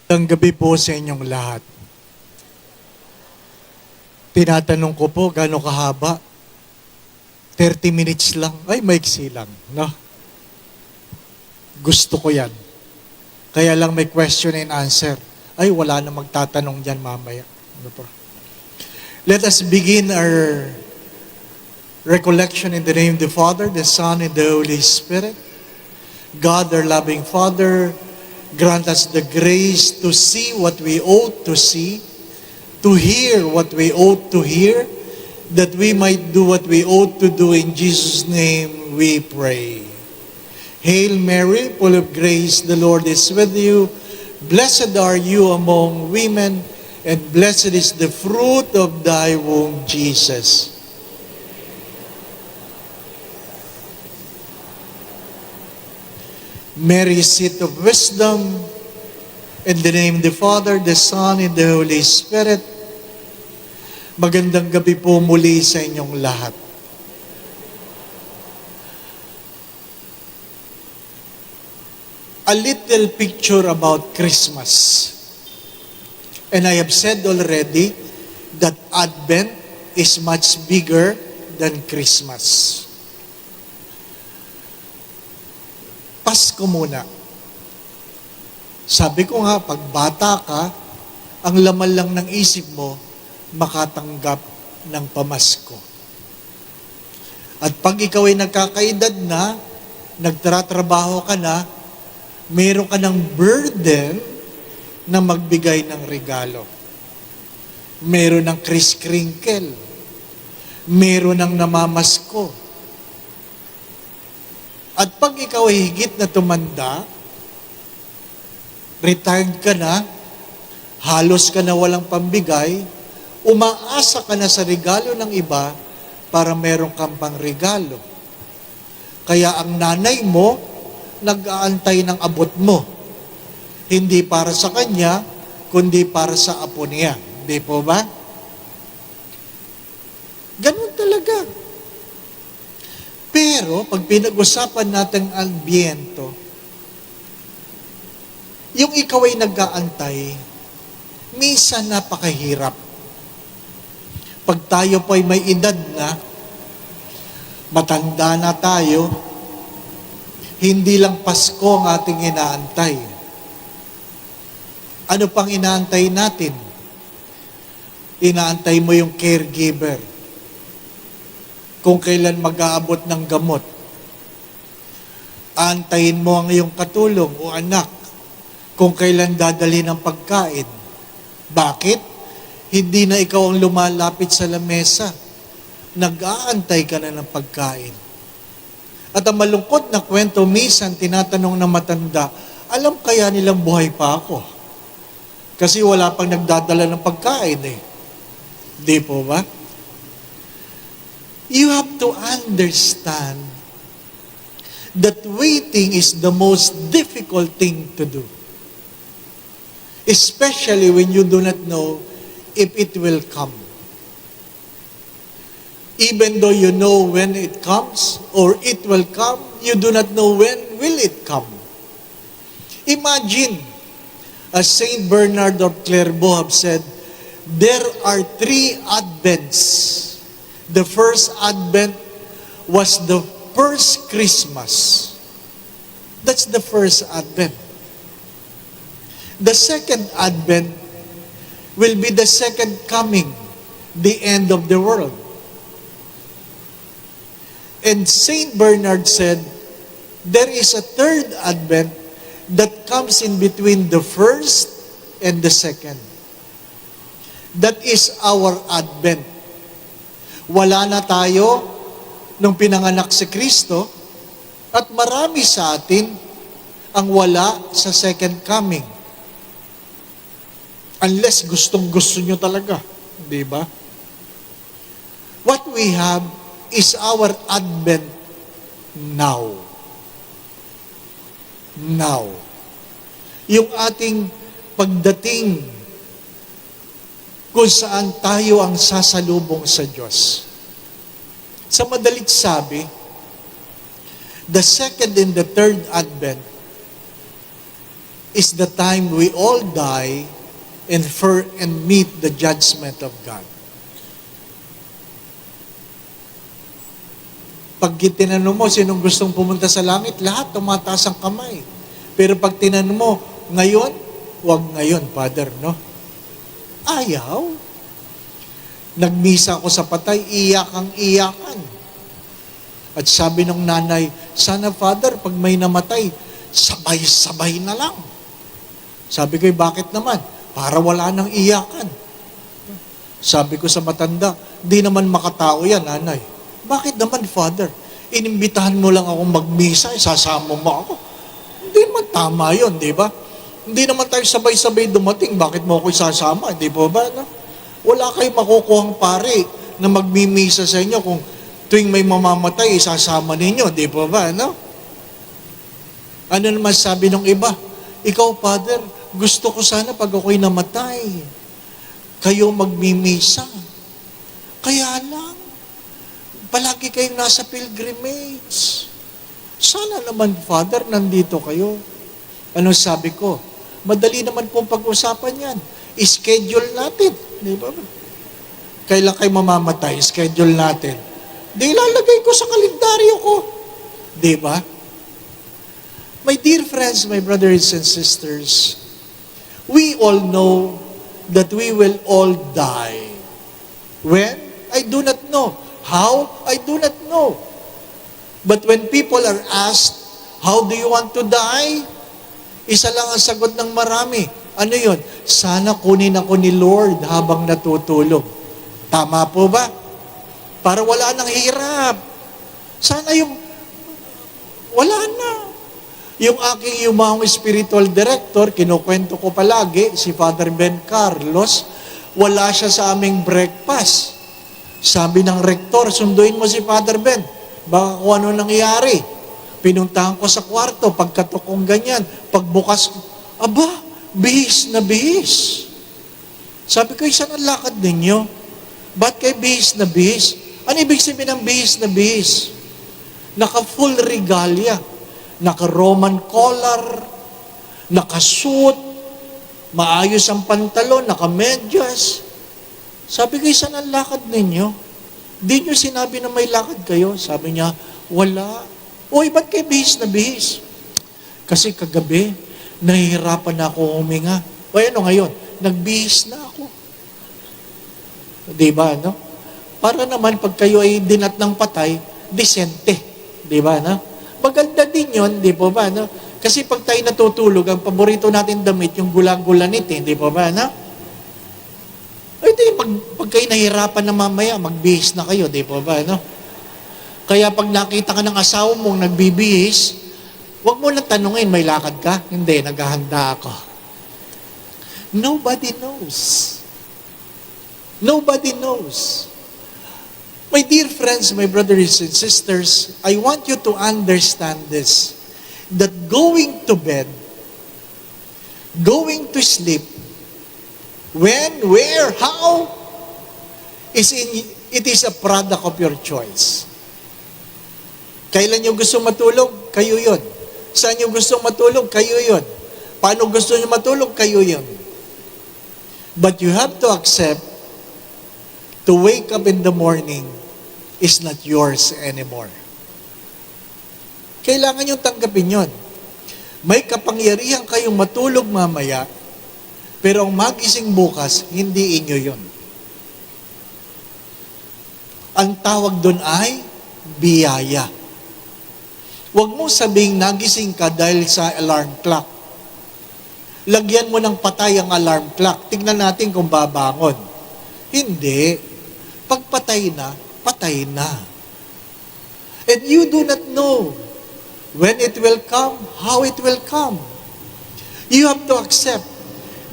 Ang gabi po sa inyong lahat. Tinatanong ko po, gaano kahaba? 30 minutes lang. Ay, maiksi lang. No? Gusto ko yan. Kaya lang may question and answer. Ay, wala na magtatanong dyan mamaya. Ano po? Let us begin our recollection in the name of the Father, the Son, and the Holy Spirit. God, our loving Father, grant us the grace to see what we ought to see, to hear what we ought to hear, that we might do what we ought to do. In Jesus' name we pray. Hail Mary, full of grace, the Lord is with you. Blessed are you among women, and blessed is the fruit of thy womb, Jesus. Mary, seat of wisdom, in the name of the Father, the Son, and the Holy Spirit. Magandang gabi po muli sa inyong lahat. A little picture about Christmas. And I have said already that Advent is much bigger than Christmas. Pasko muna. Sabi ko nga, pag bata ka, ang laman lang ng isip mo, makatanggap ng pamasko. At pag ikaw ay nagkakaedad na, nagtratrabaho ka na, mayroon ka ng burden na magbigay ng regalo. Mayroon ng kriskrinkel. Mayroon ng namamasko. At pag ikaw ay higit na tumanda, retired ka na, halos ka na walang pambigay, umaasa ka na sa regalo ng iba para meron kang pang regalo. Kaya ang nanay mo, nag-aantay ng abot mo. Hindi para sa kanya, kundi para sa apo niya. Hindi po ba? Ganun talaga. Pero, pag pinag-usapan natin ang ambiento, yung ikaw ay nag-aantay, minsan napakahirap. Pag tayo po ay may edad na, matanda na tayo, hindi lang Pasko ang ating inaantay. Ano pang inaantay natin? Inaantay mo yung caregiver. Kung kailan mag-aabot ng gamot. Antayin mo ang iyong katulong o anak kung kailan dadali ng pagkain. Bakit? Hindi na ikaw ang lumalapit sa lamesa. Nag-aantay ka na ng pagkain. At ang malungkot na kwento, minsan tinatanong ng matanda, alam kaya nilang buhay pa ako? Kasi wala pang nagdadala ng pagkain eh. Di po ba? You have to understand that waiting is the most difficult thing to do. Especially when you do not know if it will come. Even though you know when it comes or it will come, you do not know when will it come. Imagine, as Saint Bernard of Clairvaux have said, there are 3 Advents. The first Advent was the first Christmas. That's the first Advent. The second Advent will be the second coming, the end of the world. And Saint Bernard said, there is a third Advent that comes in between the first and the second. That is our Advent. Wala na tayo nung pinanganak si Kristo at marami sa atin ang wala sa second coming. Unless gustong-gusto nyo talaga. Di ba? What we have is our Advent now. Now. Yung ating pagdating kung saan tayo ang sasalubong sa Diyos. Sa madalit sabi, the second and the third Advent is the time we all die and meet the judgment of God. Pag tinanong mo, sinong gustong pumunta sa langit, lahat tumataas ang kamay. Pero pag tinanong mo, ngayon, wag ngayon, Father, no? Ayaw. Nagmisa ako sa patay, iyak ang iyakan. At sabi ng nanay, sana Father, pag may namatay, sabay-sabay na lang. Sabi ko, bakit naman? Para wala nang iyakan. Sabi ko sa matanda, di naman makatao yan, nanay. Bakit naman, Father? Inimbitahan mo lang akong magmisa, sasama mo ako. Hindi naman tama yun, di ba? Hindi naman tayo sabay-sabay dumating, bakit mo ako isasama? Di ba ba? No? Wala kayong makukuhang pare na magmimisa sa inyo kung tuwing may mamamatay, isasama ninyo. Di ba ba? No? Ano naman sabi ng iba? Ikaw, Father, gusto ko sana pag ako'y namatay, kayo magmimisa. Kaya lang, palagi kayong nasa pilgrimage. Sana naman, Father, nandito kayo. Ano sabi ko? Madali naman pong pag-usapan yan. I-schedule natin. Di ba? Kailan kayo mamamatay? Schedule natin. Di ilalagay ko sa kalendaryo ko. Di ba? My dear friends, my brothers and sisters, we all know that we will all die. When? I do not know. How? I do not know. But when people are asked, how do you want to die? Isa lang ang sagot ng marami. Ano yun? Sana kunin ako ni Lord habang natutulog. Tama po ba? Para wala nang hirap. Sana wala na. Yung aking yumang spiritual director, kinukwento ko palagi, si Father Ben Carlos, wala siya sa aming breakfast. Sabi ng rektor, sunduin mo si Father Ben. Baka kung ano nangyari. Pinuntahan ko sa kwarto, pagkatukong ganyan, pagbukas, aba, bihis na bihis. Sabi ko, saan ang lakad ninyo? Ba't kayo bihis na bihis? Ano ibig sabihin ng bihis na bihis? Naka-full regalia, naka-Roman collar, naka-suit, maayos ang pantalon, naka-medyas. Sabi ko, saan ang lakad ninyo? Di nyo sinabi na may lakad kayo? Sabi niya, wala. Uy, ba't kayo bihis na bihis? Kasi kagabi, nahihirapan na ako huminga. O ano ngayon? Nagbihis na ako. Diba, no? Para naman pag kayo ay dinat ng patay, disente. Diba, no? Maganda din yun, di ba ba, no? Kasi pag tayo natutulog, ang paborito natin damit, yung gulang-gulanit, di ba ba, no? Ay, pag kayo nahihirapan na mamaya, magbihis na kayo, di ba ba, no? Kaya pag nakita ka ng asawa mong nagbibihis, huwag mo lang tanungin, may lakad ka? Hindi, naghahanda ako. Nobody knows. Nobody knows. My dear friends, my brothers and sisters, I want you to understand this, that going to bed, going to sleep, when, where, how, it is a product of your choice. Kailan nyo gusto matulog? Kayo yun. Saan nyo gusto matulog? Kayo yun. Paano gusto nyo matulog? Kayo yun. But you have to accept to wake up in the morning is not yours anymore. Kailangan nyo tanggapin yun. May kapangyarihan kayong matulog mamaya, pero ang magising bukas, hindi inyo yun. Ang tawag doon ay biyaya. Huwag mo sabing nagising ka dahil sa alarm clock. Lagyan mo ng patay ang alarm clock. Tignan natin kung babangon. Hindi. Pag patay na, patay na. And you do not know when it will come, how it will come. You have to accept.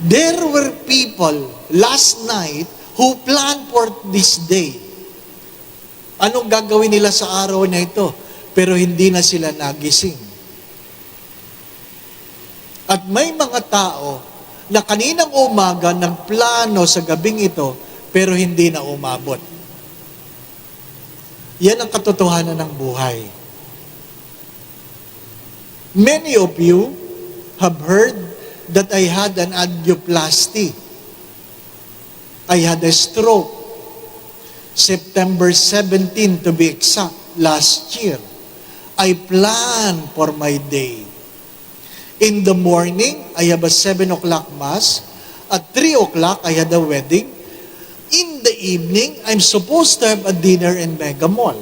There were people last night who planned for this day. Anong gagawin nila sa araw na ito? Pero hindi na sila nagising. At may mga tao na kaninang umaga nagplano sa gabing ito, pero hindi na umabot. Yan ang katotohanan ng buhay. Many of you have heard that I had an angioplasty. I had a stroke. September 17 to be exact, last year. I planned for my day. In the morning, I have a 7 o'clock mass. At 3 o'clock, I had a wedding. In the evening, I'm supposed to have a dinner in Mega Mall.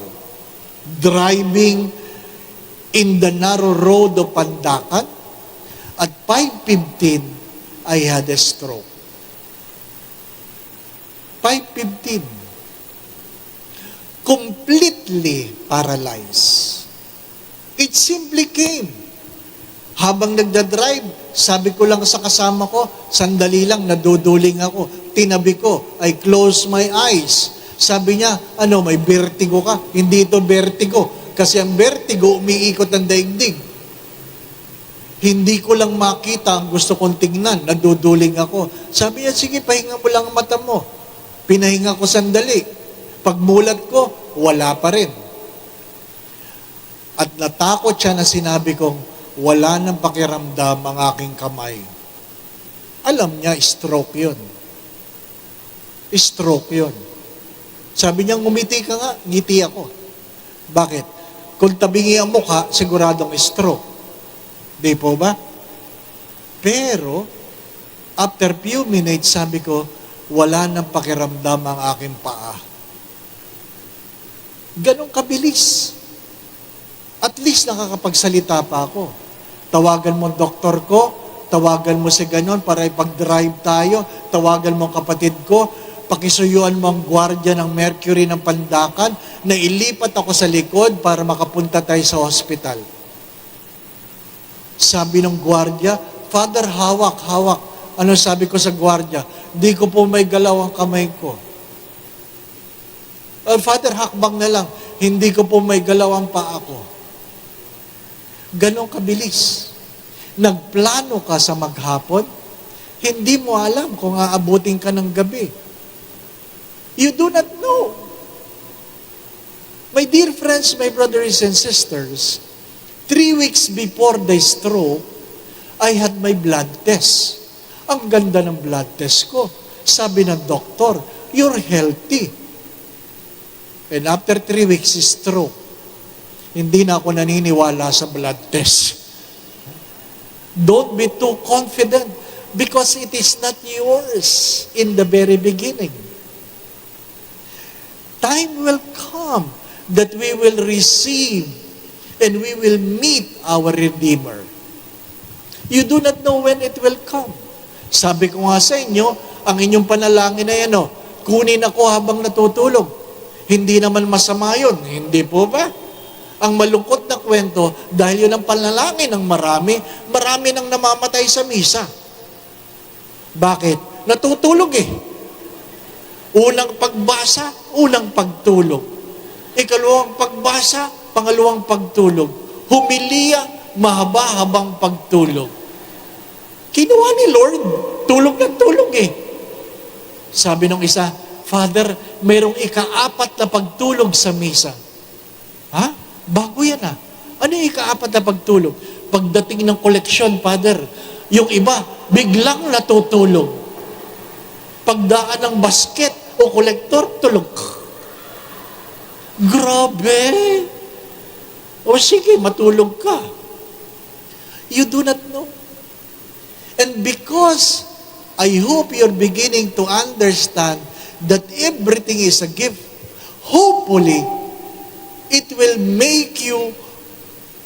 Driving in the narrow road of Pandacan, at 5:15, I had a stroke. 5:15. Completely paralyzed. It simply came. Habang nagdadrive, sabi ko lang sa kasama ko, sandali lang, naduduling ako. Tinabi ko, I close my eyes. Sabi niya, may vertigo ka? Hindi ito vertigo. Kasi ang vertigo, umiikot ang daigdig. Hindi ko lang makita ang gusto kong tingnan. Naduduling ako. Sabi niya, sige, pahinga mo lang ang mata mo. Pinahinga ko sandali. Pagmulat ko, wala pa rin. At natakot siya na sinabi kong, wala nang pakiramdam ang aking kamay. Alam niya, stroke yun. Stroke yun. Sabi niya, ngumiti ka nga, ngiti ako. Bakit? Kung tabingi ang mukha, siguradong stroke. Di po ba? Pero, after few minutes, sabi ko, wala nang pakiramdam ang aking paa. Ganong kabilis. At least nakakapagsalita pa ako. Tawagan mo ang doktor ko, tawagan mo si ganon para ipag-drive tayo, tawagan mo ang kapatid ko, pakisuyuan mo ang gwardiya ng Mercury ng Pandacan na ilipat ako sa likod para makapunta tayo sa hospital. Sabi ng gwardiya, Father, hawak, hawak. Ano sabi ko sa gwardiya? Di ko po may galaw ang kamay ko. Father, hakbang na lang. Hindi ko po may galaw ang paa ko. Ganon kabilis. Nagplano ka sa maghapon, hindi mo alam kung aabutin ka ng gabi. You do not know. My dear friends, my brothers and sisters, 3 weeks before the stroke, I had my blood test. Ang ganda ng blood test ko. Sabi ng doktor, you're healthy. And after 3 weeks stroke, hindi na ako naniniwala sa blood test. Don't be too confident because it is not yours in the very beginning. Time will come that we will receive and we will meet our Redeemer. You do not know when it will come. Sabi ko nga sa inyo, ang inyong panalangin na yan, kunin ako habang natutulog. Hindi naman masama yun, hindi po ba? Ang malungkot na kwento, dahil yun ang panalangin ng marami nang namamatay sa misa. Bakit? Natutulog eh. Unang pagbasa, unang pagtulog. Ikalawang pagbasa, pangalawang pagtulog. Humiliya, mahaba-habang pagtulog. Kinuha ni Lord, tulog ng tulog eh. Sabi nung isa, Father, mayroong ika-4 na pagtulog sa misa. Ha? Bago yan ah. Ano yung ika-4 na pagtulog? Pagdating ng koleksyon, Father, yung iba, biglang natutulog. Pagdaan ng basket o kolektor, tulog. Grabe! O sige, matulog ka. You do not know. And because I hope you're beginning to understand that everything is a gift, hopefully, it will make you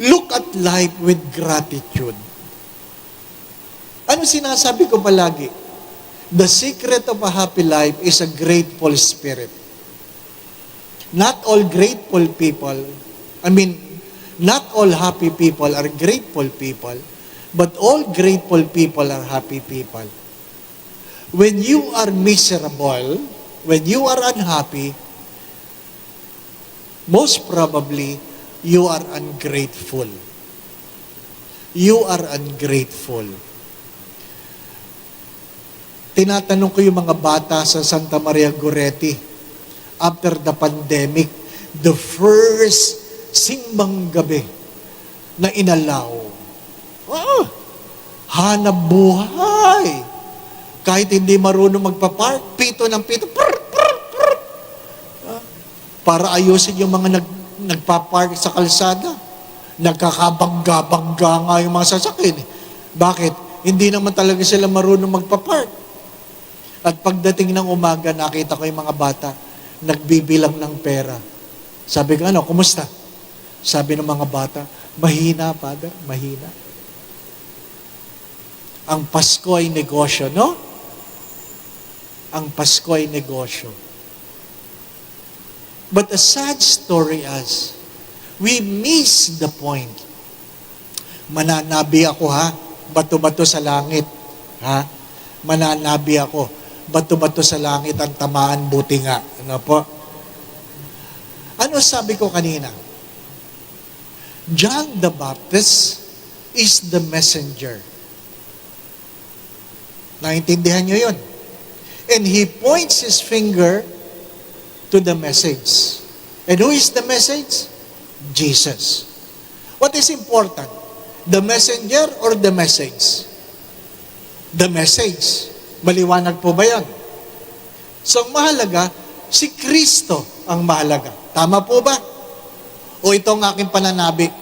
look at life with gratitude. Ano sinasabi ko palagi? The secret of a happy life is a grateful spirit. Not all grateful people, not all happy people are grateful people, but all grateful people are happy people. When you are miserable, when you are unhappy, most probably, you are ungrateful. You are ungrateful. Tinatanong ko yung mga bata sa Santa Maria Goretti, after the pandemic, the first simbang gabi na inalaw. hanap buhay. Kahit hindi marunong magpa-park, pito ng pito, para ayusin yung mga nagpa-park sa kalsada. Nagkakabangga-bangga nga yung mga sasakyan. Bakit? Hindi naman talaga sila marunong magpa-park. At pagdating ng umaga, nakita ko yung mga bata, nagbibilang ng pera. Sabi ko, kumusta? Sabi ng mga bata, mahina, Father, mahina. Ang Pasko ay negosyo, no? Ang Pasko ay negosyo. But a sad story is, we miss the point. Mananabi ako, ha? Bato-bato sa langit. Ha? Mananabi ako. Bato-bato sa langit ang tamaan, buti nga. Ano po? Ano sabi ko kanina? John the Baptist is the messenger. Naintindihan nyo yun? And he points his finger to the message. And who is the message? Jesus. What is important? The messenger or the message? The message. Maliwanag po ba yan? So, ang mahalaga, si Kristo ang mahalaga. Tama po ba? O ito ang aking pananabi?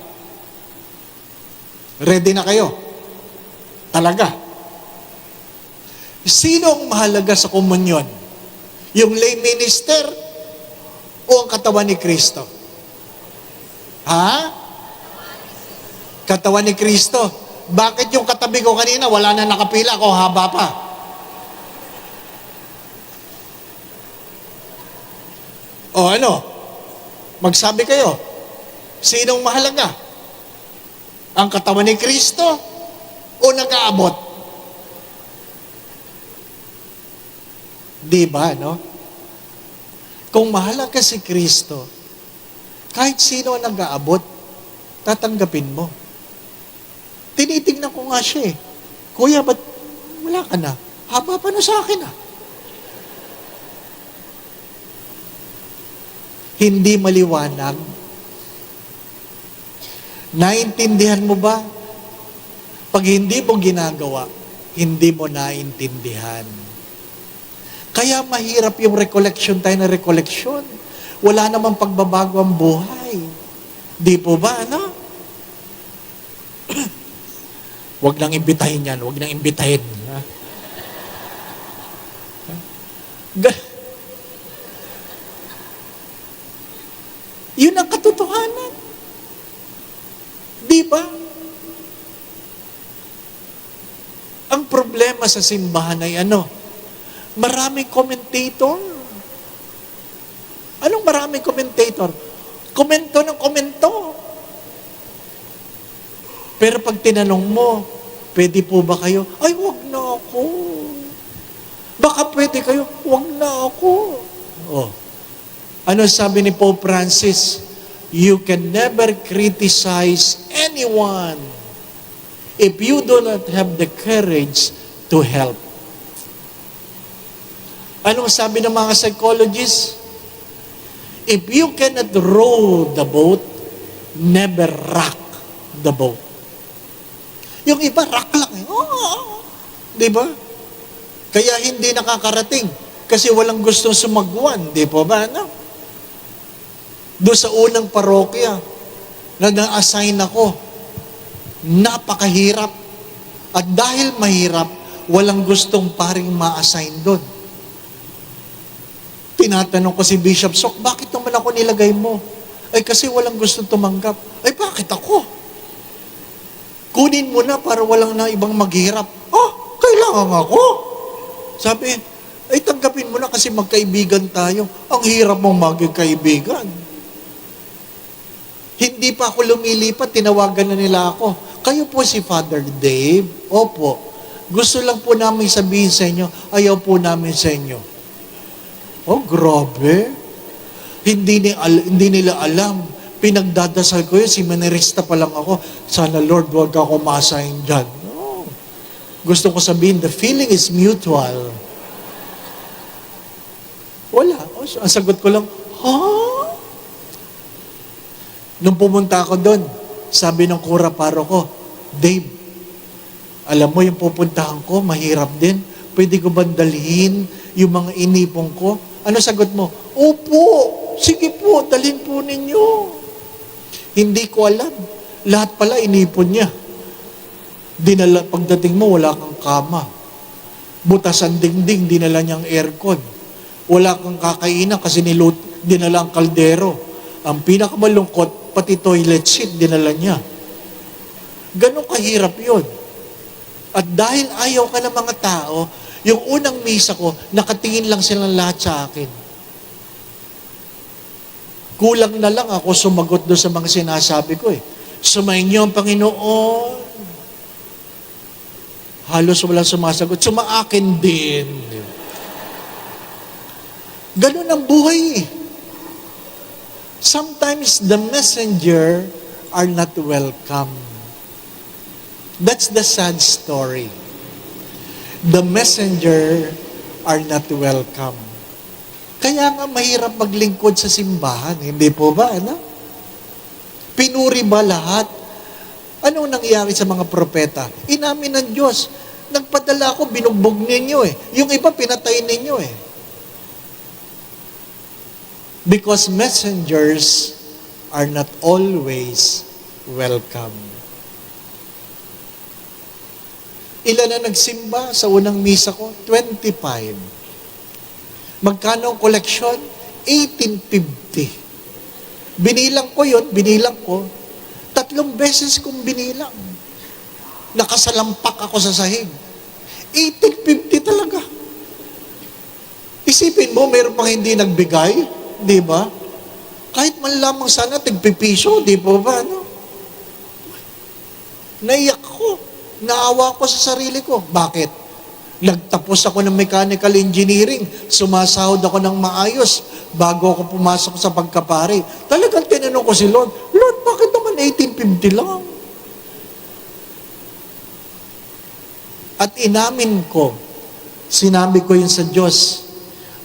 Ready na kayo? Talaga? Sino ang mahalaga sa komunyon? Yung lay minister o ang katawan ni Kristo? Ha? Katawan ni Kristo. Bakit yung katabi ko kanina, wala na nakapila ako, haba pa? O ano? Magsabi kayo, sinong mahalaga? Ang katawan ni Kristo o nag-aabot? Di ba, no? Kung mahalaga si Kristo, kahit sino ang nag-aabot, tatanggapin mo. Tinitingnan ko nga siya eh. Kuya, ba't wala ka na? Haba pa na sa akin ah. Hindi maliwanag. Naintindihan mo ba? Pag hindi mo ginagawa, hindi mo naintindihan. Kaya mahirap yung recollection tayo na recollection. Wala namang pagbabago ang buhay. Di po ba, ano? Huwag nang imbitahin yan. Huwag nang imbitahin. Yun ang katotohanan. Di ba? Ang problema sa simbahan ay ano? Maraming commentator. Anong maraming commentator? Komento ng komento. Pero pag tinanong mo, pwede po ba kayo? Ay, wag na ako. Baka pwede kayo? Wag na ako. Oh. Ano sabi ni Pope Francis? You can never criticize anyone if you do not have the courage to help. Anong sabi ng mga psychologists? If you cannot row the boat, never rock the boat. Yung iba, rock lang eh. Di ba? Kaya hindi nakakarating. Kasi walang gustong sumagwan. Di po ba? No? Doon sa unang parokya, na na-assign ako, napakahirap. At dahil mahirap, walang gustong paring ma-assign doon. Tinatanong ko si Bishop Sok, bakit naman ako nilagay mo? Ay kasi walang gustong tumanggap. Ay bakit ako? Kunin mo na para walang na ibang maghirap. Kailangan ako. Sabi, ay tanggapin mo na kasi magkaibigan tayo. Ang hirap mong maging kaibigan. Hindi pa ako lumilipat, tinawagan na nila ako. Kayo po si Father Dave? Opo. Gusto lang po namin sabihin sa inyo, ayaw po namin sa inyo. Oh, grabe. Hindi nila alam. Pinagdadasal ko yun, seminarista pa lang ako. Sana Lord, huwag ako ma-assign dyan. No. Gusto ko sabihin, the feeling is mutual. Wala. Ang sagot ko lang, Nung pumunta ako doon, sabi ng kura paro ko, Dave, Alam mo, yung pupuntahan ko, mahirap din. Pwede ko ba dalhin yung mga inipon ko? Ano sagot mo? Opo, sige po, dalhin po ninyo. Hindi ko alam. Lahat pala inipon niya. Pagdating mo, wala kang kama. Butas ang dingding, dinala niyang aircon. Wala kang kakainan kasi dinala ang kaldero. Ang pinakamalungkot, pati toilet seat, dinala niya. Ganon kahirap yun. At dahil ayaw ka ng mga tao, yung unang misa ko, nakatingin lang silang lahat sa akin. Kulang na lang ako sumagot doon sa mga sinasabi ko eh. Sumainyo ang Panginoon. Halos walang sumasagot. Sumaakin din. Ganun ang buhay eh. Sometimes the messenger are not welcome. That's the sad story. The messenger are not welcome. Kaya nga mahirap maglingkod sa simbahan. Hindi po ba? Ano? Pinuri ba lahat? Anong nangyari sa mga propeta? Inamin ng Diyos. Nagpadala ako, binugbog ninyo eh. Yung iba, pinatay ninyo eh. Because messengers are not always welcome. Ilan na nagsimba sa unang misa ko? 25. Magkano ang koleksyon? 1850. Binilang ko yun, binilang ko. 3 beses kong binilang. Nakasalampak ako sa sahig. 1850 talaga. Isipin mo, mayroon pang hindi nagbigay. Di ba? Kahit man lamang sana, tigpipiso, di po ba? No? Naiyak ko. Naawa ko sa sarili ko. Bakit? Nagtapos ako ng mechanical engineering. Sumasahod ako ng maayos bago ako pumasok sa pagkapare. Talagang tinanong ko si Lord, Lord, bakit naman 1850 lang? At inamin ko, sinabi ko yun sa Diyos.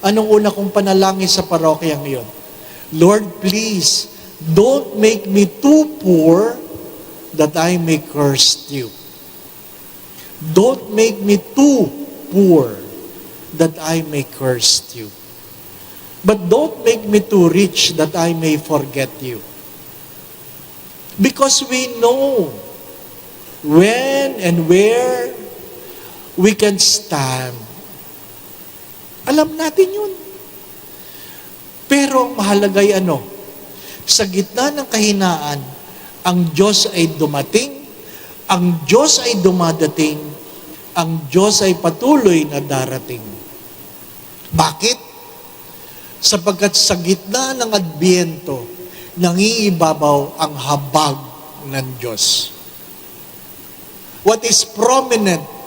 Anong una kong panalangin sa parokyang yun? Lord, please, don't make me too poor that I may curse you. Don't make me too poor that I may curse you. But don't make me too rich that I may forget you. Because we know when and where we can stand. Alam natin yun. Pero mahalagay ano? Sa gitna ng kahinaan, ang Diyos ay dumating, ang Diyos ay dumadating, ang Diyos ay patuloy na darating. Bakit? Sapagkat sa gitna ng Adbyento, nangiibabaw ang habag ng Diyos. What is prominent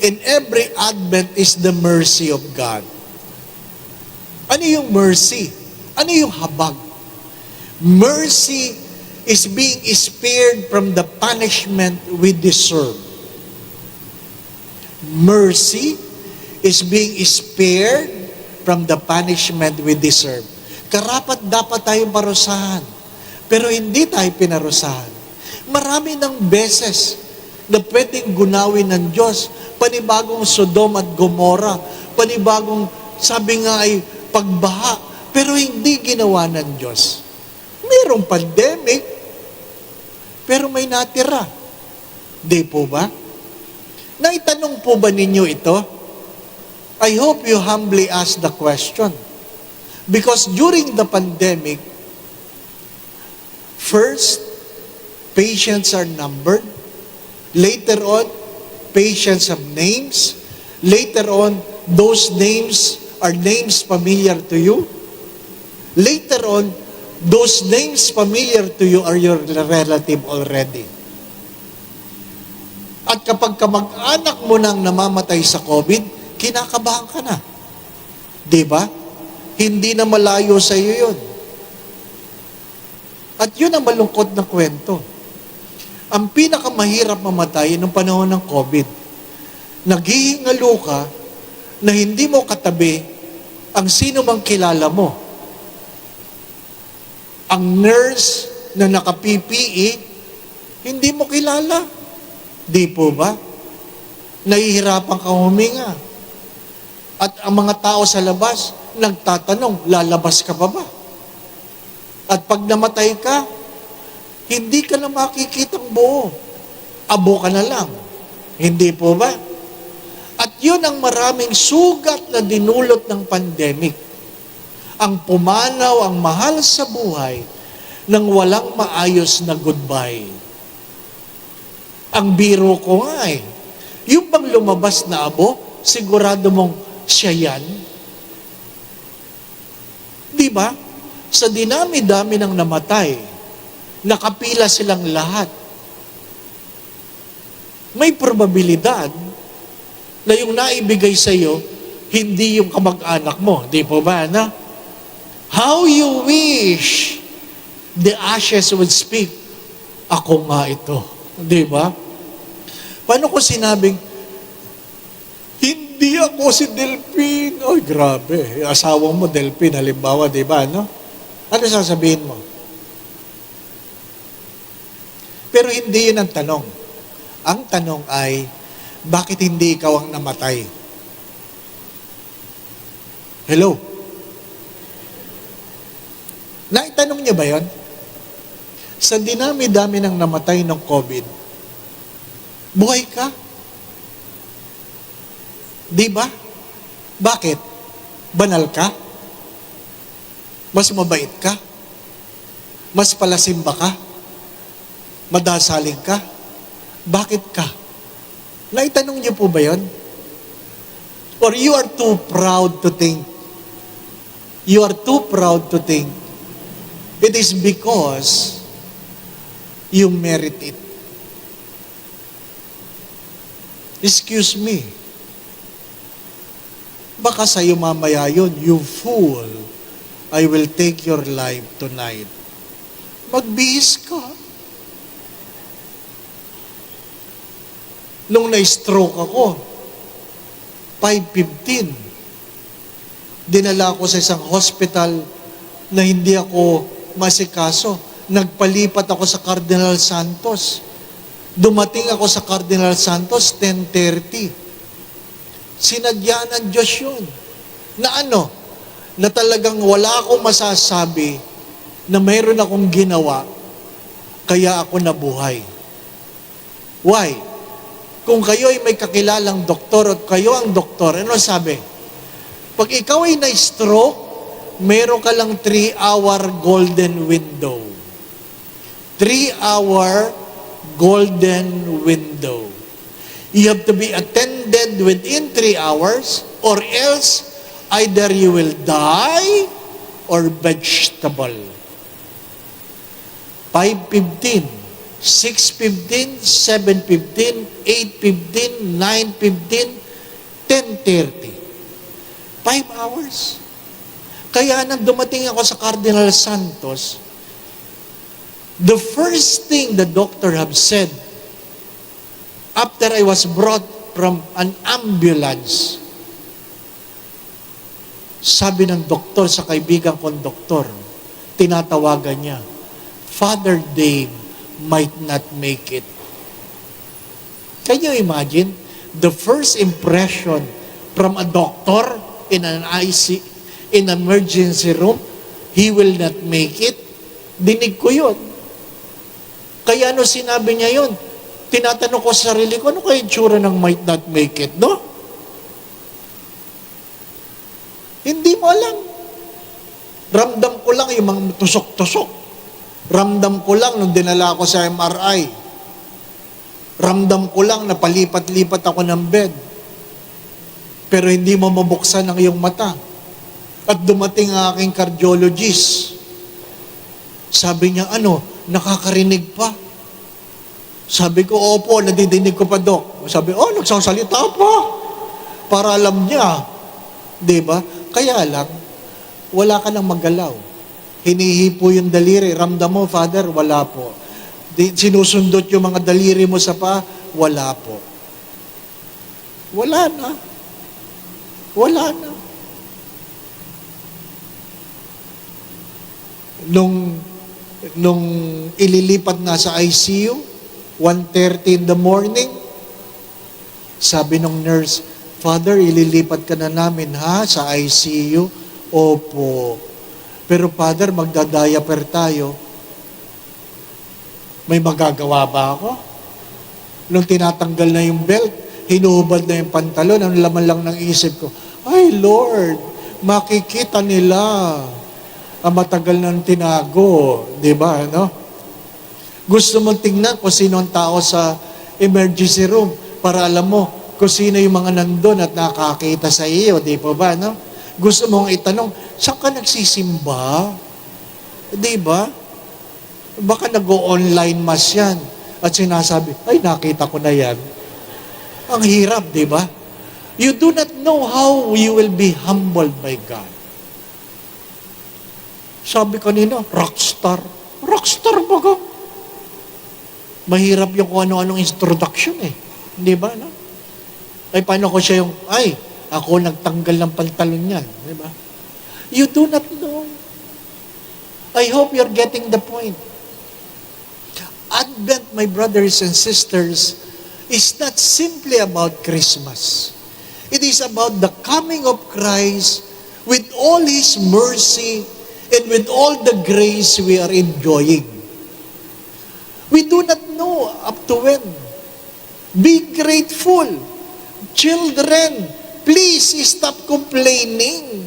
in every Advent is the mercy of God. Ano yung mercy? Ano yung habag? Mercy is being spared from the punishment we deserve. Mercy is being spared from the punishment we deserve. Karapat dapat tayong parusahan, pero hindi tayo pinarusahan. Marami ng beses na pwedeng gunawin ng Diyos, panibagong Sodom at Gomora, panibagong, sabi nga ay pagbaha, pero hindi ginawa ng Diyos. Mayroong pandemic, pero may natira. Di po ba? Naitanong po ba ninyo ito? I hope you humbly ask the question. Because during the pandemic, first, patients are numbered. Later on, patients have names. Later on, those names are names familiar to you. Later on, those names familiar to you are your relative already. At kapag kamag-anak mo nang namamatay sa COVID, kinakabahan ka na. Di ba? Hindi na malayo sa iyo yun. At yun ang malungkot na kwento. Ang pinakamahirap mamatay noong panahon ng COVID, naghihingalo ka na hindi mo katabi ang sino mang kilala mo. Ang nurse na naka-PPE, hindi mo kilala. Di po ba? Nahihirapan kang huminga. At ang mga tao sa labas, nagtatanong, lalabas ka ba ba? At pag namatay ka, hindi ka na makikitang buo. Abo ka na lang. Hindi po ba? At yun ang maraming sugat na dinulot ng pandemic. Ang pumanaw, ang mahal sa buhay, nang walang maayos na goodbye. Ang biro ko nga yung bang lumabas na abo, sigurado mong siya yan? Di ba? Sa dinami-dami ng namatay, nakapila silang lahat. May probabilidad na yung naibigay sa iyo, hindi yung kamag-anak mo. Di po ba, na? How you wish the ashes would speak, ako nga ito. Di ba? Paano ko sinabing, hindi ako si Delphine. Ay, grabe. Asawang mo, Delphine, halimbawa, di ba, no? Ano sasabihin mo? Pero hindi yun ang tanong. Ang tanong ay, bakit hindi ikaw ang namatay? Hello? Naitanong niyo ba yon? Sa dinami-dami ng namatay ng COVID, buhay ka? Di ba? Bakit? Banal ka? Mas mabait ka? Mas palasimba ka? Madasaling ka? Bakit ka? Naitanong niyo po ba yon? Or you are too proud to think? You are too proud to think it is because you merit it. Excuse me. Baka sa'yo mamaya yun, you fool, I will take your life tonight. Magbihis ka. Nung na-stroke ako, 5:15, dinala ako sa isang hospital na hindi ako masikaso. Nagpalipat ako sa Cardinal Santos. Dumating ako sa Cardinal Santos, 10:30. Sinadya ng Diyos yun. Na ano? Na talagang wala akong masasabi na mayroon akong ginawa, kaya ako nabuhay. Why? Kung kayo ay may kakilalang doktor at kayo ang doktor, ano sabi? Pag ikaw ay na-stroke, meron ka lang 3-hour golden window. 3-hour golden window. You have to be attended within 3 hours or else either you will die or vegetable. 5:15, 6:15, 7:15, 8:15, 9:15, 10:30. 5 hours. Kaya nang dumating ako sa Cardinal Santos, the first thing the doctor have said, after I was brought from an ambulance, sabi ng doktor sa kaibigan kong doktor, tinatawagan niya, Father Dave might not make it. Can you imagine? The first impression from a doctor in an IC, in an emergency room, he will not make it. Dinig ko yun. Kaya ano sinabi niya yun? Tinatanong ko sa sarili ko, ano kaya yung tsura ng might not make it, no? Hindi mo alam. Ramdam ko lang yung mga tusok-tusok. Ramdam ko lang nung dinala ako sa MRI. Ramdam ko lang na palipat-lipat ako ng bed. Pero hindi mo mabuksan ang iyong mata. At dumating ang aking cardiologist. Sabi niya, nakakarinig pa? Sabi ko, opo, nadidinig ko pa, Dok. Sabi, nagsasalita pa. Para alam niya. Diba? Kaya lang, wala ka nang maggalaw. Hinihipo yung daliri. Ramdam mo, Father? Wala po. Sinusundot yung mga daliri mo sa paa? Wala po. Wala na. Wala na. Nung ililipat na sa ICU, 1:30 in the morning, Sabi ng nurse, Father, ililipat ka na namin ha sa ICU. Opo. Pero Father, magdadiaper tayo. May magagawa ba ako? Nung tinatanggal na yung belt, hinuhubad na yung pantalon, ang laman lang ng isip ko, ay Lord, makikita nila ang matagal nang tinago. Diba, no? Gusto mong tingnan kung sino ang tao sa emergency room para alam mo kung sino yung mga nandun at nakakita sa iyo. Di ba ba, no? Gusto mong itanong, saan ka nagsisimba? Di ba? Baka nag-o-online mass yan. At sinasabi, ay nakita ko na yan. Ang hirap, di ba? You do not know how you will be humbled by God. Sabi kanina, rockstar. Rockstar ba ka? Mahirap yung kung ano-anong introduction eh. Di ba? No? Ay, paano ko siya yung, ay, ako nagtanggal ng pantalon niyan. Di ba? You do not know. I hope you're getting the point. Advent, my brothers and sisters, is not simply about Christmas. It is about the coming of Christ with all His mercy and with all the grace we are enjoying. We do not know up to when. Be grateful. Children, please stop complaining.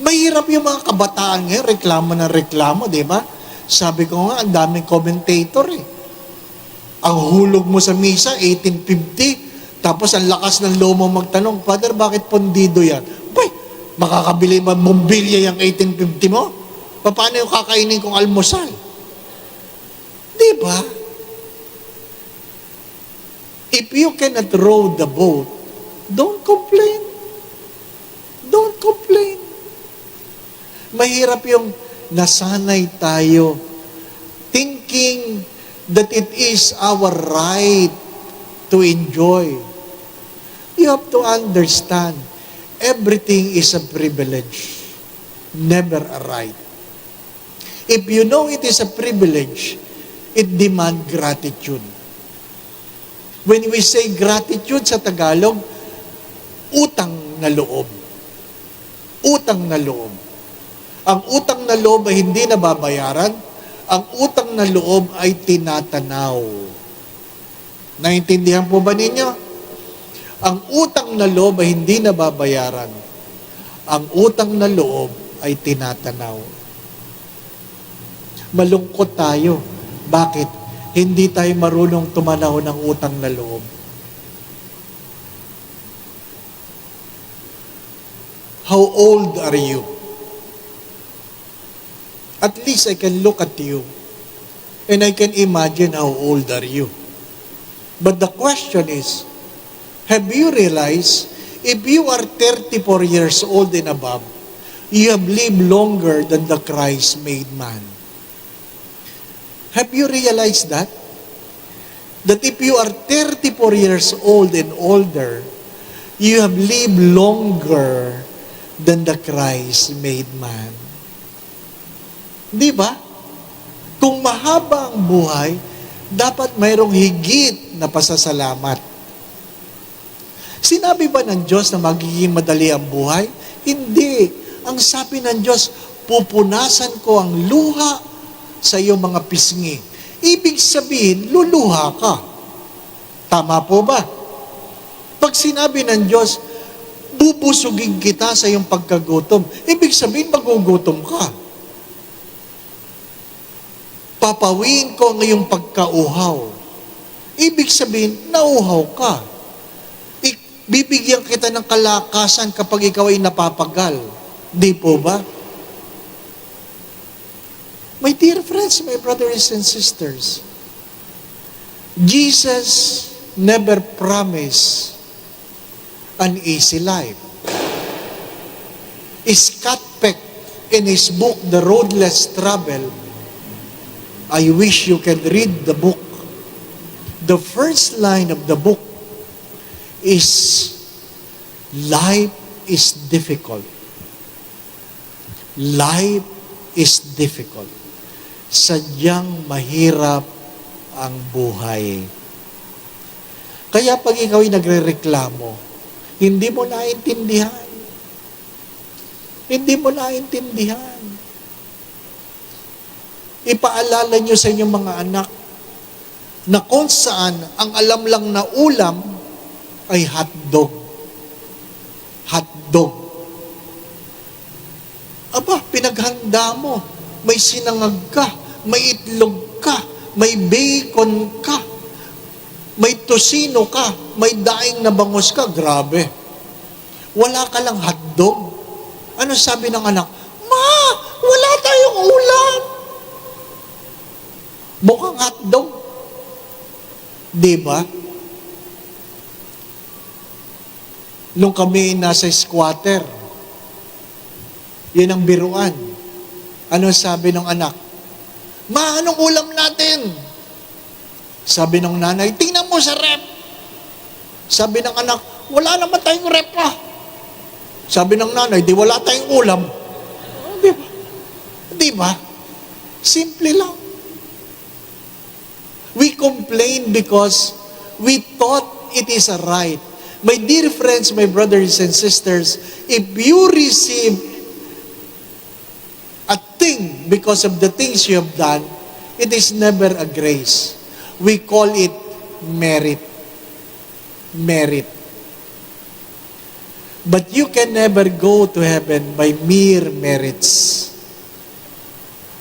Mahirap yung mga kabataan ngayon, reklamo ng reklamo, di ba? Sabi ko nga, ang daming commentator eh. Ang hulog mo sa misa, 1850, tapos ang lakas ng loob mo magtanong, Father, bakit pondido yan? Bay, makakabili ba bombilya yung 1850 mo? Paano yung kakainin kong almusal? Di ba? If you cannot row the boat, don't complain. Don't complain. Mahirap yung nasanay tayo thinking that it is our right to enjoy. You have to understand, everything is a privilege, never a right. If you know it is a privilege, it demands gratitude. When we say gratitude sa Tagalog, utang na loob. Utang na loob. Ang utang na loob ay hindi nababayaran. Ang utang na loob ay tinatanaw. Naintindihan po ba ninyo? Ang utang na loob ay hindi nababayaran. Ang utang na loob ay tinatanaw. Malungkot tayo. Bakit? Hindi tayo marunong tumanaw ng utang na loob. How old are you? At least I can look at you and I can imagine how old are you. But the question is, have you realized if you are 34 years old and above, you have lived longer than the Christ-made man? Have you realized that? That if you are 34 years old and older, you have lived longer than the Christ-made man. Di ba? Kung mahaba ang buhay, dapat mayroong higit na pasasalamat. Sinabi ba ng Diyos na magiging madali ang buhay? Hindi. Ang sabi ng Diyos, pupunasan ko ang luha sa iyong mga pisngi. Ibig sabihin, luluha ka. Tama po ba? Pag sinabi ng Diyos, bubusugin kita sa iyong pagkagutom, ibig sabihin, magugutom ka. Papawiin ko ang iyong pagkauhaw. Ibig sabihin, nauhaw ka. Bibigyan kita ng kalakasan kapag ikaw ay napapagal. Di po ba? My dear friends, my brothers and sisters, Jesus never promised an easy life. Scott Peck, in his book, The Road Less Traveled, I wish you can read the book. The first line of the book is, life is difficult. Life is difficult. Sadyang mahirap ang buhay. Kaya pag ikaw ay nagrereklamo, hindi mo naintindihan. Hindi mo naintindihan. Ipaalala nyo sa inyong mga anak na kung saan ang alam lang na ulam ay hotdog. Hotdog. Aba, pinaghanda mo. May sinangag ka, may itlog ka, may bacon ka, may tosino ka, may daing na bangus ka. Grabe. Wala ka lang hotdog. Ano sabi ng anak? Ma, wala tayong ulam. Mukhang hotdog. Diba? Nung kami nasa squatter, yun ang biruan. Ano sabi ng anak? Ma, anong ulam natin? Sabi ng nanay, tingnan mo sa rep. Sabi ng anak, wala naman tayong rep pa. Sabi ng nanay, di wala tayong ulam. Diba? Diba? Simple lang. We complain because we thought it is a right. My dear friends, my brothers and sisters, if you receive a thing because of the things you have done, it is never a grace. We call it merit. Merit. But you can never go to heaven by mere merits.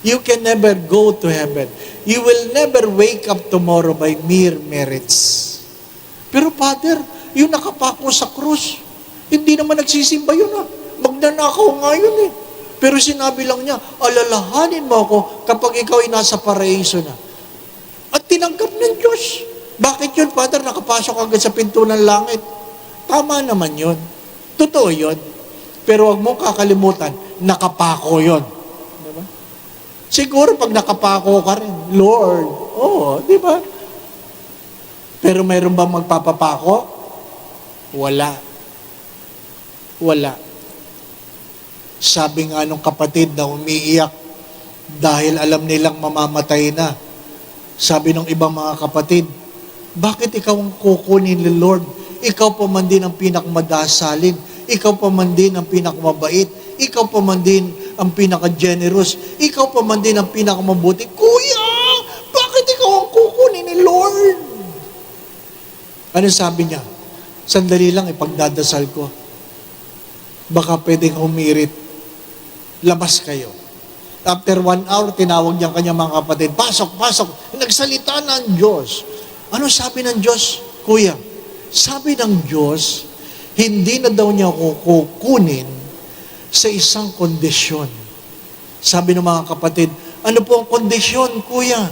You can never go to heaven. You will never wake up tomorrow by mere merits. Pero Father, yung nakapako sa krus, hindi naman nagsisimba yun Magnanakaw nga yun Pero sinabi lang niya, alalahanin mo ako kapag ikaw ay nasa paraiso na. At tinanggap ng Diyos. Bakit yun, Father? Nakapasok agad sa pinto ng langit. Tama naman yun. Totoo yun. Pero huwag mong kakalimutan, nakapako yun. Diba? Siguro pag nakapako ka rin, Lord, di ba? Pero mayroon bang magpapapako? Wala. Wala. Sabi nga nung kapatid na umiiyak dahil alam nilang mamamatay na. Sabi ng ibang mga kapatid, bakit ikaw ang kukunin ni Lord? Ikaw pa man din ang pinakmadasalin. Ikaw pa man din ang pinakamabait. Ikaw pa man din ang pinaka-generous. Ikaw pa man din ang pinakamabuti. Kuya, bakit ikaw ang kukunin ni Lord? Ano sabi niya? Sandali lang, ipagdadasal ko. Baka pwedeng humirit. Labas kayo. After 1 hour, tinawag niya kanya mga kapatid, pasok, pasok. Nagsalita na ang Diyos. Ano sabi ng Diyos? Kuya, sabi ng Diyos, hindi na daw niya ako kukunin sa isang kondisyon. Sabi ng mga kapatid, ano po ang kondisyon, Kuya?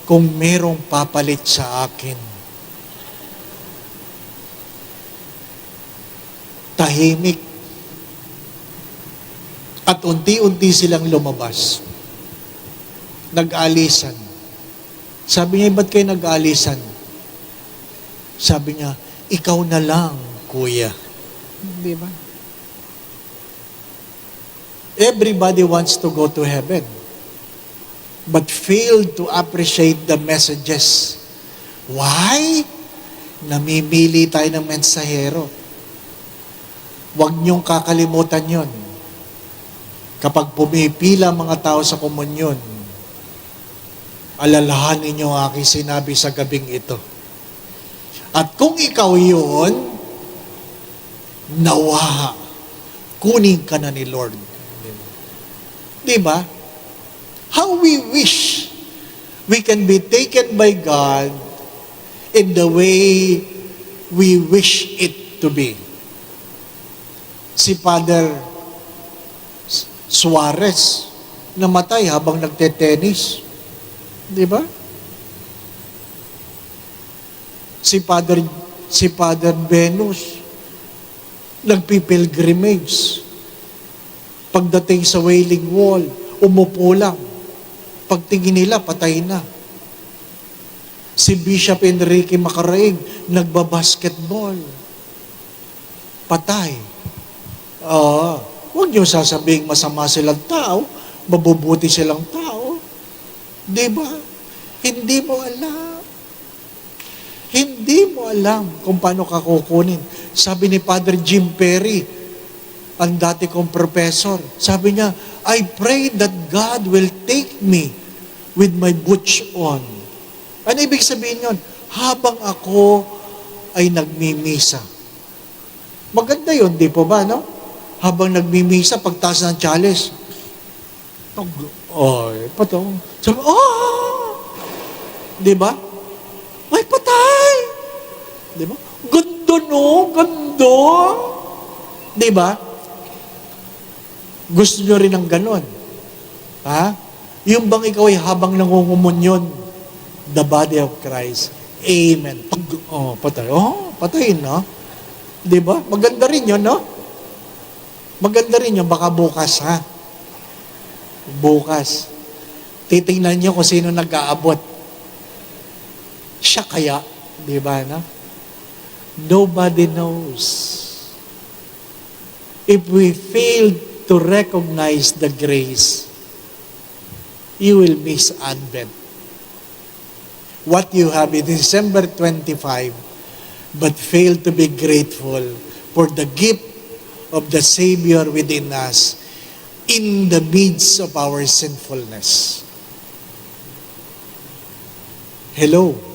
Kung merong papalit sa akin. Tahimik. At unti-unti silang lumabas. Nag-alisan. Sabi niya, ba't kayo nag-alisan? Sabi niya, ikaw na lang, Kuya. Di ba? Everybody wants to go to heaven, but failed to appreciate the messages. Why? Namimili tayo ng mensahero. Huwag niyong kakalimutan yon. Kapag pumipila mga tao sa komunyon, alalahanin niyo ang aking sinabi sa gabing ito. At kung ikaw yun, nawa, kunin ka na ni Lord. Diba? How we wish we can be taken by God in the way we wish it to be. Si Father Suarez, namatay habang nagte-tennis. Di ba? Si Father Venus, nagpipilgrimage. Pagdating sa Wailing Wall, umupo lang. Pagtingin nila, patay na. Si Bishop Enrique Macaraig, nagbabasketball. Patay. Huwag niyo sasabing masama silang tao, mabubuti silang tao. Di ba? Hindi mo alam. Hindi Hindi mo alam kung paano ka kukunin. Sabi ni Father Jim Perry, ang dati kong professor, sabi niya, I pray that God will take me with my boots on. Ano ibig sabihin yun? Habang ako ay nagmimisa. Maganda yun, di po ba, no? Habang nagmimisa, pagtaas ng chalice, patong. Sabi, di ba? Ay, patay! Di ba? Ganda, no? Ganda! Di ba? Gusto nyo rin ng ganon. Ha? Yung bang ikaw ay habang nangungumunyon, the body of Christ. Amen. Patay. Patay, no? Di ba? Maganda rin yun, no? Maganda rin yun. Baka bukas, ha? Bukas. Titingnan nyo kung sino nag-aabot. Siya kaya, di ba, no? Nobody knows. If we fail to recognize the grace, you will miss Advent. What you have in December 25, but fail to be grateful for the gift of the Savior within us in the midst of our sinfulness. Hello.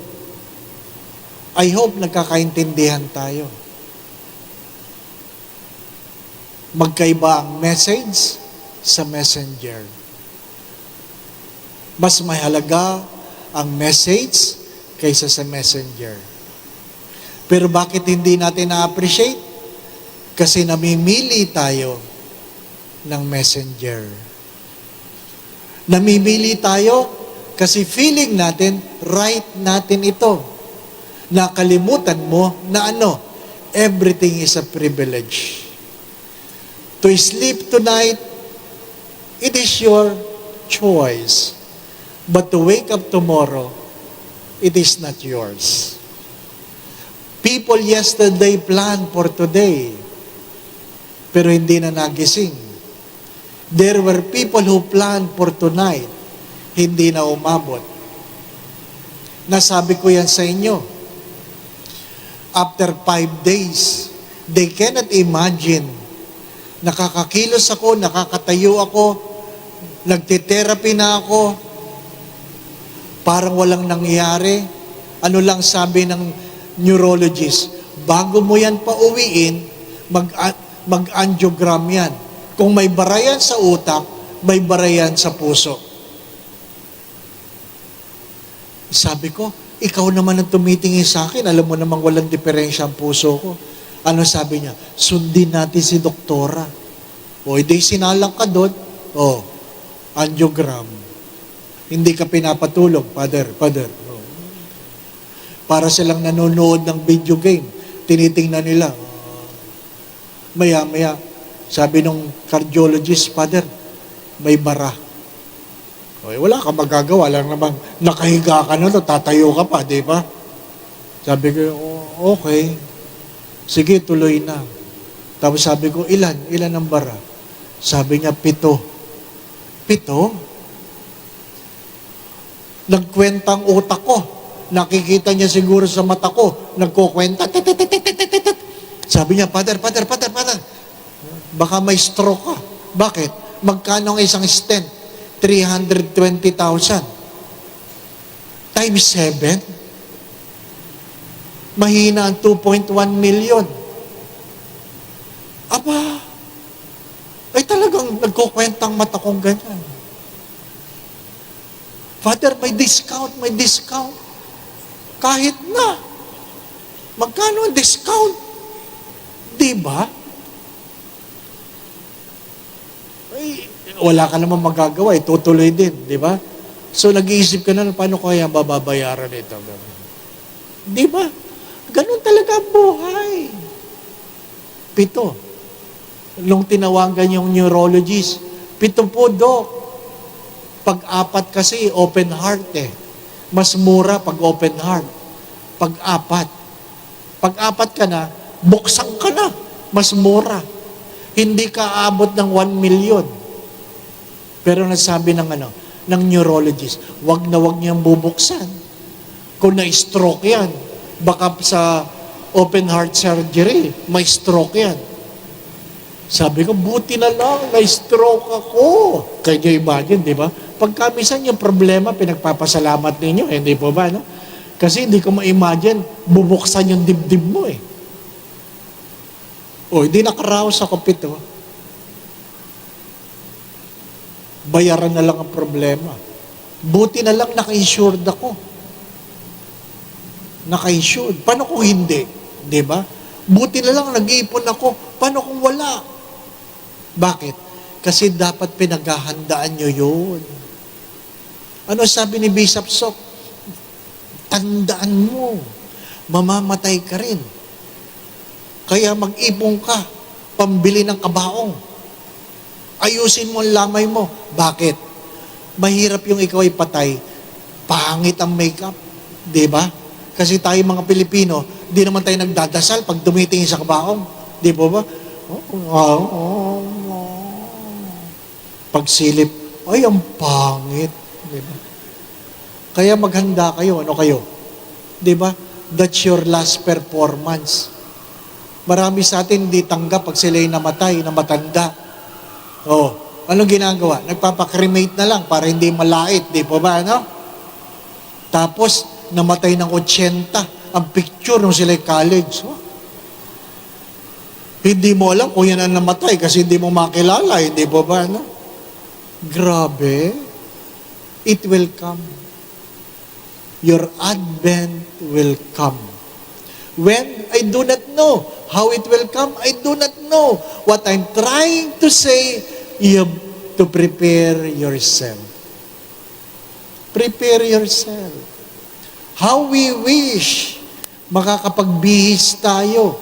I hope nagkakaintindihan tayo. Magkaiba ang message sa messenger. Mas mahalaga ang message kaysa sa messenger. Pero bakit hindi natin na-appreciate? Kasi namimili tayo ng messenger. Namimili tayo kasi feeling natin, right natin ito. Nakalimutan mo na everything is a privilege. To sleep tonight, it is your choice. But to wake up tomorrow, it is not yours. People yesterday planned for today, pero hindi na nagising. There were people who planned for tonight, hindi na umabot. Nasabi ko yan sa inyo. After 5 days, they cannot imagine. Nakakakilos ako, nakakatayo ako, nagte-therapy na ako, parang walang nangyari. Ano lang sabi ng neurologist, bago mo yan pauwiin, mag-angiogram yan. Kung may barayan sa utak, may barayan sa puso. Sabi ko, ikaw naman ang tumitingin sa akin, alam mo namang walang diferensya ang puso ko. Ano sabi niya? Sundin natin si doktora. Hindi sinalang ka doon. Angiogram. Hindi ka pinapatulog, Father. Para silang nanonood ng video game. Tinitingnan nila. Maya-maya, sabi nung cardiologist, Father, may bara. Wala ka magagawa lang naman. Nakahiga ka na, tatayo ka pa, di ba? Sabi ko, okay. Sige, tuloy na. Tapos sabi ko, ilan ang bara? Sabi niya, 7. 7? Nagkwentang utak ko. Nakikita niya siguro sa mata ko. Nagkukwenta. Sabi niya, Father, baka may stroke ka. Bakit? Magkano ang isang stent? 320,000. Times 7? Mahina ang 2.1 million. Aba, ay talagang nagkukwentang mata kong ganyan. Father, may discount. Kahit na. Magkano ang discount? Diba? Ay, wala ka naman magagawa, tutuloy din, di ba? So, nag-iisip ka na, paano kaya bababayaran ito? Di ba? Ganun talaga ang buhay. 7. Nung tinawagan yung neurologist, 7 po, Dok. Pag-4 kasi, open heart Mas mura pag open heart. Pag-4. Pag-4 ka na, buksan ka na. Mas mura. Hindi ka aabot ng 1 million. Pero nasabi ng ng neurologist, wag na wag niyang bubuksan. Kung na-stroke yan, Baka sa open heart surgery, may stroke yan. Sabi ko, buti na lang, may stroke ako. Kaya nyo imagine, di ba? Pagka minsan yung problema, pinagpapasalamat ninyo, hindi po ba, no? Kasi hindi ko ma-imagine, bubuksan yung dibdib mo eh. O, hindi nakaraos ako pito. Bayaran na lang ang problema. Buti na lang naka-insured ako. Naka-insured. Paano kung hindi? Di ba? Buti na lang nag-iipon ako. Paano kung wala? Bakit? Kasi dapat pinaghahandaan nyo yun. Ano sabi ni Bishop Sok? Tandaan mo, mamamatay ka rin. Kaya mag-ipon ka, pambili ng kabaong. Ayusin mo ang lamay mo. Bakit? Mahirap yung ikaw ay patay. Pangit ang makeup. Di ba? Kasi tayo mga Pilipino, di naman tayo nagdadasal pag dumitingin sa kabaong. Di ba ba? Pagsilip, ay, ang pangit. Di ba? Kaya maghanda kayo. Ano kayo? Di ba? That's your last performance. Marami sa atin hindi tanggap pag sila'y namatay, na matanda. Oh, anong ginagawa? Nagpapakremate na lang para hindi malait. Di ba ba, ano? Tapos, namatay ng 80. Ang picture nung sila'y college. Oh. Hindi mo alam kung yan ang namatay kasi hindi mo makilala. Hindi ba ba, ano? Grabe. It will come. Your advent will come. When? I do not know. How it will come? I do not know. What I'm trying to say, you have to prepare yourself. Prepare yourself. How we wish makakapagbihis tayo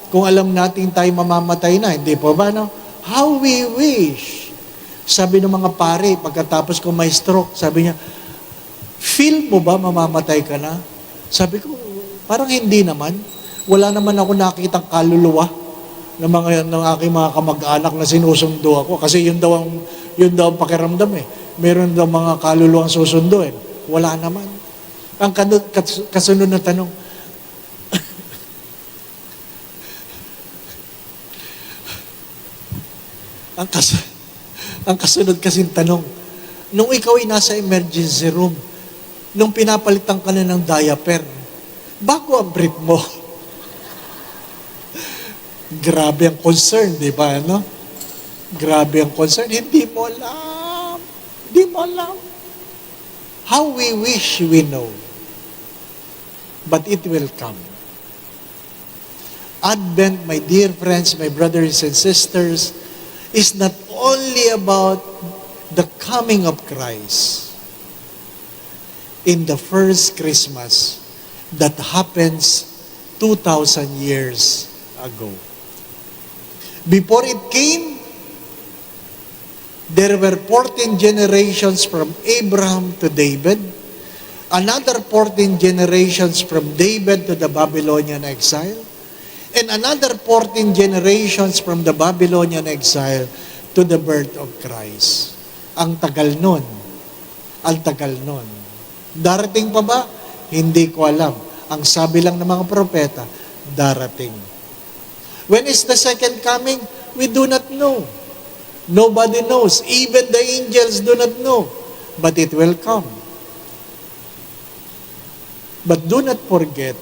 kung alam natin tayo mamamatay na. Hindi po ba, no? How we wish. Sabi ng mga pare, pagkatapos ko may stroke, sabi niya, feel mo ba mamamatay ka na? Sabi ko, parang hindi naman. Wala naman ako nakitang kaluluwa ng aking mga kamag-anak na sinusundo ako. Kasi yun daw ang pakiramdam eh. Meron daw mga kaluluwang susundo eh. Wala naman. Ang kasunod na tanong, ang kasunod kasing tanong, nung ikaw ay nasa emergency room, nung pinapalitan ka na ng diaper, bago ang brief mo. Grabe ang concern, di ba? Ano? Grabe ang concern. Hindi mo alam. Hindi mo alam. How we wish we know. But it will come. Advent, my dear friends, my brothers and sisters, is not only about the coming of Christ in the first Christmas that happens 2,000 years ago. Before it came, there were 14 generations from Abraham to David, another 14 generations from David to the Babylonian exile, and another 14 generations from the Babylonian exile to the birth of Christ. Ang tagal nun. Ang tagal nun. Darating pa ba? Hindi ko alam. Ang sabi lang ng mga propeta, darating. When is the second coming? We do not know. Nobody knows. Even the angels do not know. But it will come. But do not forget,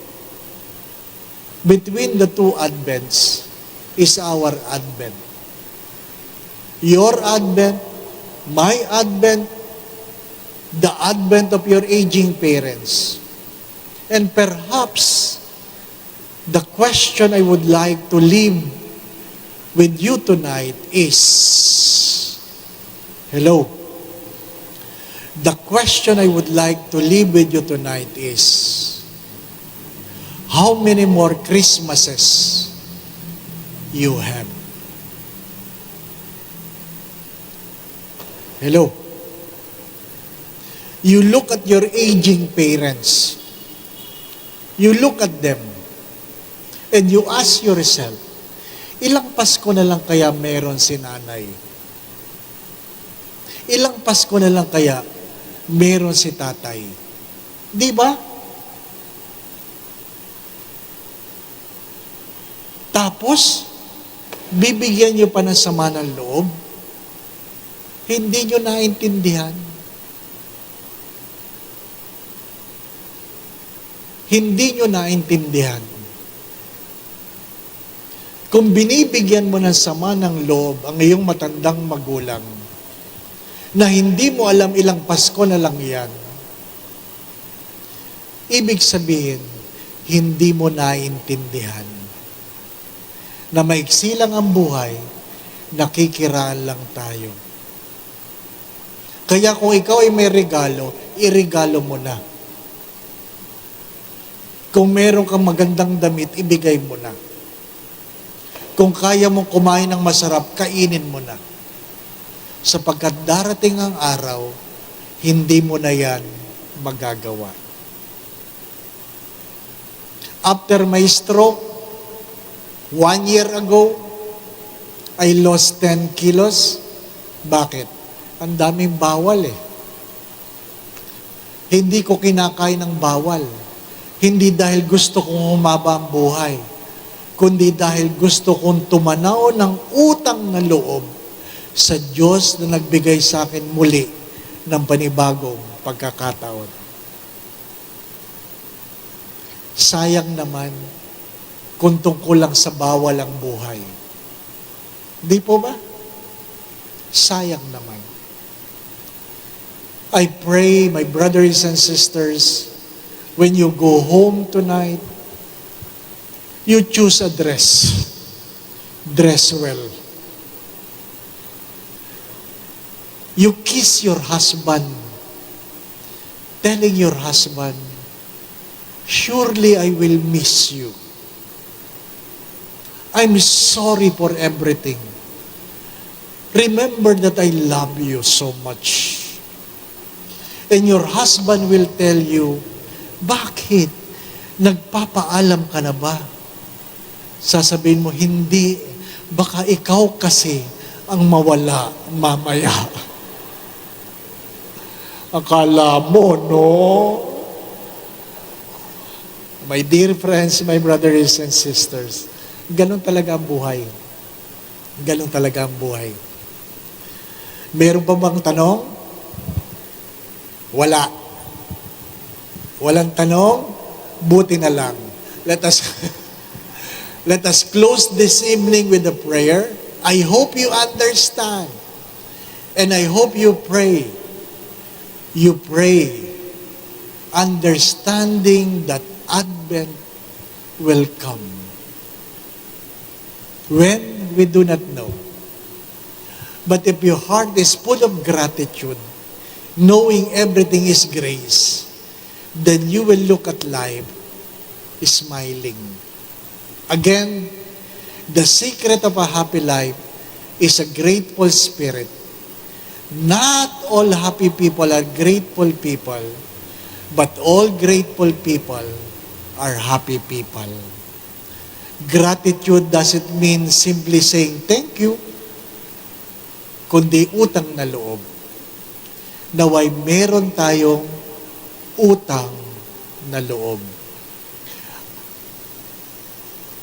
between the two advents is our advent. Your advent, my advent, the advent of your aging parents. And perhaps, the question I would like to leave with you tonight is, hello, the question I would like to leave with you tonight is, how many more Christmases you have? Hello. You look at your aging parents. You look at them. And you ask yourself, ilang Pasko na lang kaya meron si nanay? Ilang Pasko na lang kaya meron si tatay? Di ba? Tapos, bibigyan nyo pa ng sama ng loob? Hindi nyo naintindihan. Hindi nyo naintindihan. Kung binibigyan mo ng sama ng loob ang iyong matandang magulang, na hindi mo alam ilang Pasko na lang yan, ibig sabihin, hindi mo naintindihan na maiksi lang ang buhay, nakikiraan lang tayo. Kaya kung ikaw ay may regalo, iregalo mo na. Kung meron kang magandang damit, ibigay mo na. Kung kaya mong kumain ng masarap, kainin mo na. Sapagkat darating ang araw, hindi mo na yan magagawa. After my stroke, 1 year ago, I lost 10 kilos. Bakit? Ang daming bawal eh. Hindi ko kinakain ng bawal. Hindi dahil gusto kong humaba ang buhay, kundi dahil gusto kong tumanaw ng utang na loob sa Diyos na nagbigay sa akin muli ng panibagong pagkakataon. Sayang naman kung tungkol lang sa bawal ang buhay. Di po ba? Sayang naman. I pray, my brothers and sisters, when you go home tonight, you choose a dress. Dress well. You kiss your husband, telling your husband, surely I will miss you. I'm sorry for everything. Remember that I love you so much. And your husband will tell you, bakit? Nagpapaalam ka na ba? Sasabihin mo, hindi. Baka ikaw kasi ang mawala mamaya. Akala mo, no? My dear friends, my brothers and sisters, ganun talaga ang buhay. Ganun talaga ang buhay. Meron pa bang tanong? Wala. Walang tanong? Buti na lang. Let us close this evening with a prayer. I hope you understand. And I hope you pray. You pray, understanding that Advent will come. When? We do not know. But if your heart is full of gratitude, knowing everything is grace, then you will look at life smiling. Again, the secret of a happy life is a grateful spirit. Not all happy people are grateful people, but all grateful people are happy people. Gratitude doesn't mean simply saying thank you, kundi utang na loob. Naway meron tayong utang na loob.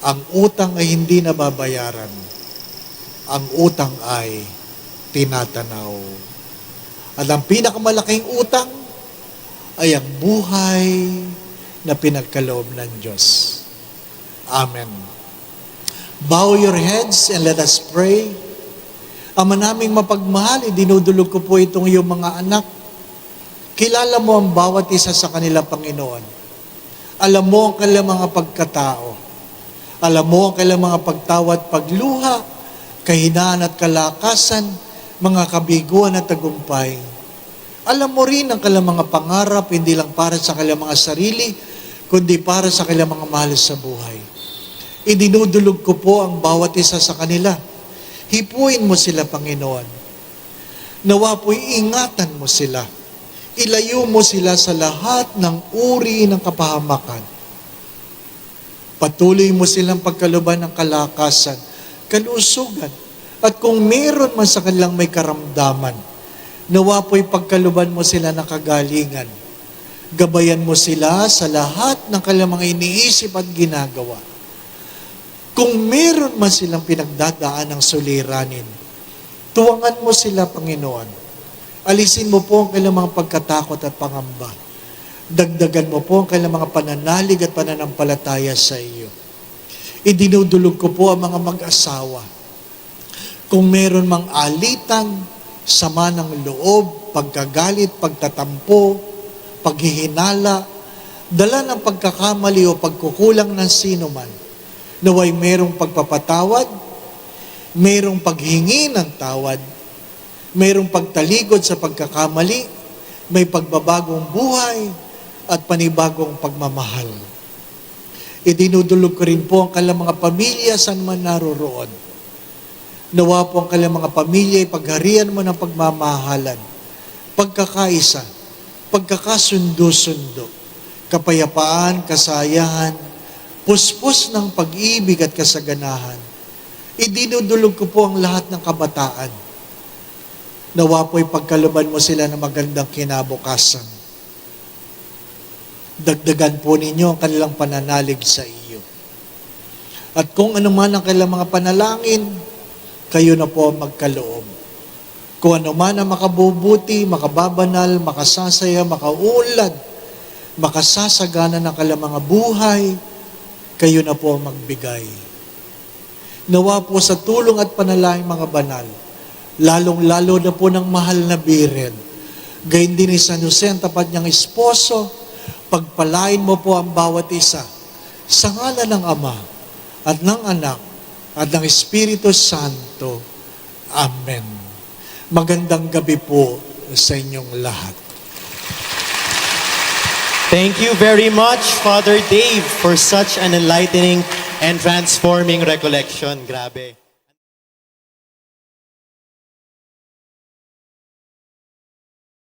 Ang utang ay hindi nababayaran. Ang utang ay tinatanaw. At ang pinakamalaking utang ay ang buhay na pinagkaloob ng Diyos. Amen. Bow your heads and let us pray. Ama naming mapagmahal, idinudulog ko po itong iyong mga anak. Kilala mo ang bawat isa sa kanila, Panginoon. Alam mo ang kanilang mga pagkatao. Alam mo ang kanilang mga pagtawad, pagluha, kahinaan at kalakasan, mga kabiguan at tagumpay. Alam mo rin ang kanilang mga pangarap, hindi lang para sa kanilang mga sarili, kundi para sa kanilang mga mahal sa buhay. Idinudulog ko po ang bawat isa sa kanila. Hipuin mo sila, Panginoon. Nawa po'y ingatan mo sila. Ilayo mo sila sa lahat ng uri ng kapahamakan. Patuloy mo silang pagkaluban ng kalakasan, kalusugan. At kung meron man sa kanilang may karamdaman, nawa po'y pagkaluban mo sila ng kagalingan. Gabayan mo sila sa lahat ng kanilang mga iniisip at ginagawa. Kung meron man silang pinagdadaan ng suliranin, tuwangan mo sila, Panginoon. Alisin mo po ang kailang mga pagkatakot at pangamba. Dagdagan mo po ang kailang mga pananalig at pananampalataya sa iyo. Idinudulog ko po ang mga mag-asawa. Kung meron mang alitan, sama ng loob, pagkagalit, pagtatampo, paghihinala, dala ng pagkakamali o pagkukulang ng sino man, naway merong pagpapatawad, merong paghingi ng tawad, merong pagtaligod sa pagkakamali, may pagbabagong buhay at panibagong pagmamahal. Idinudulog ko rin po ang kanilang mga pamilya saan man naroroon. Nawa po ang kanilang mga pamilya ipagharian mo ng pagmamahalan, pagkakaisa, pagkakasundo-sundo, kapayapaan, kasayahan, puspos ng pag-ibig at kasaganahan. Idinudulog ko po ang lahat ng kabataan. Nawa po'y pagkaluban mo sila ng magandang kinabukasan. Dagdagan po ninyo ang kanilang pananalig sa iyo. At kung ano man ang kanilang mga panalangin, kayo na po magkaloob. Kung ano man ang makabubuti, makababanal, makasasaya, makauunlad, makasasagana ng kanilang mga buhay, kayo na po ang magbigay. Nawa po sa tulong at panalangin mga banal, lalong-lalo na po ng mahal na Birhen, gayon din ni San Jose ang tapat niyang esposo, pagpalain mo po ang bawat isa sa ngalan ng Ama at ng Anak at ng Espiritu Santo. Amen. Magandang gabi po sa inyong lahat. Thank you very much, Father Dave, for such an enlightening and transforming recollection. Grabe.